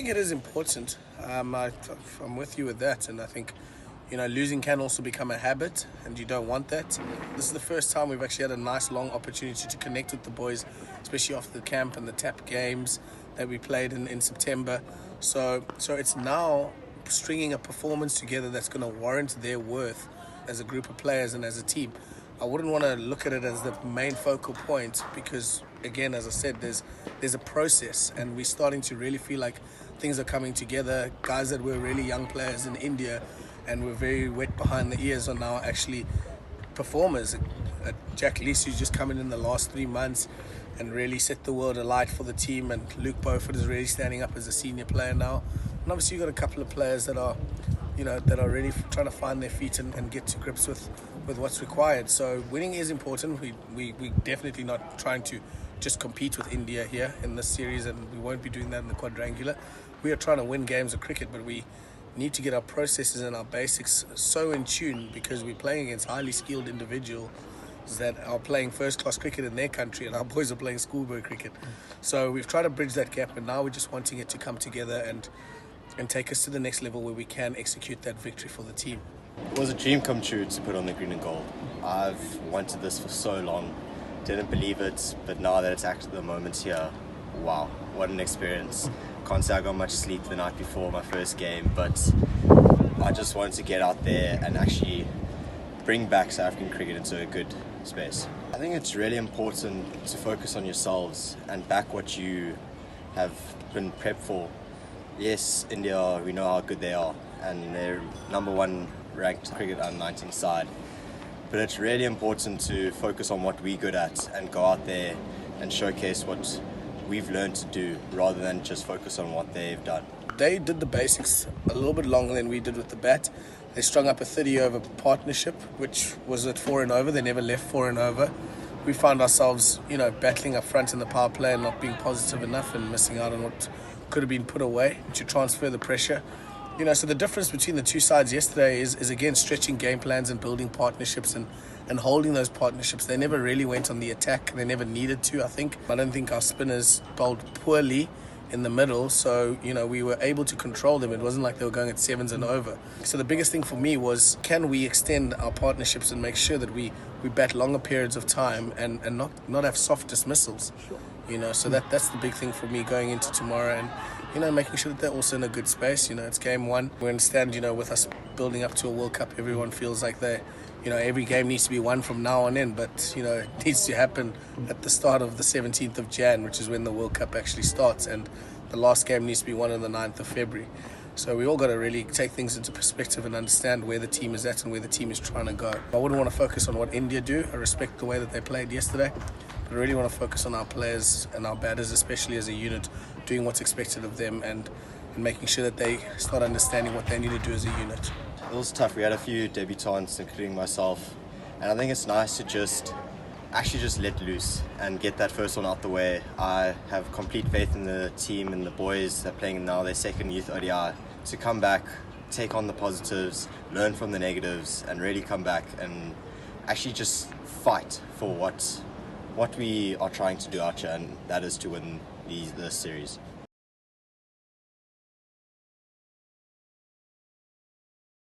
think it is important. I'm with you with that, and I think losing can also become a habit, and you don't want that. This is the first time we've actually had a nice long opportunity to connect with the boys, especially after the camp and the tap games that we played in September. So it's now stringing a performance together that's going to warrant their worth as a group of players and as a team. I wouldn't want to look at it as the main focal point because, again, as I said, there's a process, and we're starting to really feel like things are coming together. Guys that were really young players in India and were very wet behind the ears are now actually performers. Jack Lees, who's just come in the last 3 months and really set the world alight for the team, and Luke Beaufort is really standing up as a senior player now. And obviously you've got a couple of players that are really trying to find their feet and get to grips with what's required. So winning is important. We definitely not trying to just compete with India here in this series, and we won't be doing that in the quadrangular. We are trying to win games of cricket, but we need to get our processes and our basics so in tune, because we're playing against highly skilled individuals that are playing first-class cricket in their country, and our boys are playing schoolboy cricket. So we've tried to bridge that gap, and now we're just wanting it to come together and take us to the next level where we can execute that victory for the team. It was a dream come true to put on the green and gold. I've wanted this for so long, didn't believe it, but now that it's actually the moment here, wow, what an experience. Can't say I got much sleep the night before my first game, but I just wanted to get out there and actually bring back South African cricket into a good space. I think it's really important to focus on yourselves and back what you have been prepped for. Yes, India, we know how good they are, and they're #1 ranked cricket under-19 side. But it's really important to focus on what we're good at and go out there and showcase what we've learned to do, rather than just focus on what they've done. They did the basics a little bit longer than we did with the bat. They strung up a 30-over partnership, which was at 4 and over. They never left 4 and over. We found ourselves, battling up front in the power play and not being positive enough and missing out on what could have been put away to transfer the pressure. So the difference between the two sides yesterday is again stretching game plans and building partnerships and holding those partnerships. They never really went on the attack. They never needed to, I think. I don't think our spinners bowled poorly in the middle, so we were able to control them. It wasn't like they were going at 7s and over. So the biggest thing for me was, can we extend our partnerships and make sure that we bat longer periods of time and not have soft dismissals. So that's the big thing for me going into tomorrow, and making sure that they're also in a good space. It's game 1. We understand, with us building up to a World Cup, everyone feels like every game needs to be won from now on in, but it needs to happen at the start of the 17th of Jan, which is when the World Cup actually starts, and the last game needs to be won on the 9th of February. So we all got to really take things into perspective and understand where the team is at and where the team is trying to go. I wouldn't want to focus on what India do. I respect the way that they played yesterday, but I really want to focus on our players and our batters, especially as a unit, doing what's expected of them and making sure that they start understanding what they need to do as a unit. It was tough. We had a few debutants, including myself, and I think it's nice to just let loose and get that first one out the way. I have complete faith in the team and the boys that are playing now their second Youth ODI to come back, take on the positives, learn from the negatives, and really come back and actually just fight for what we are trying to do out here, and that is to win this series.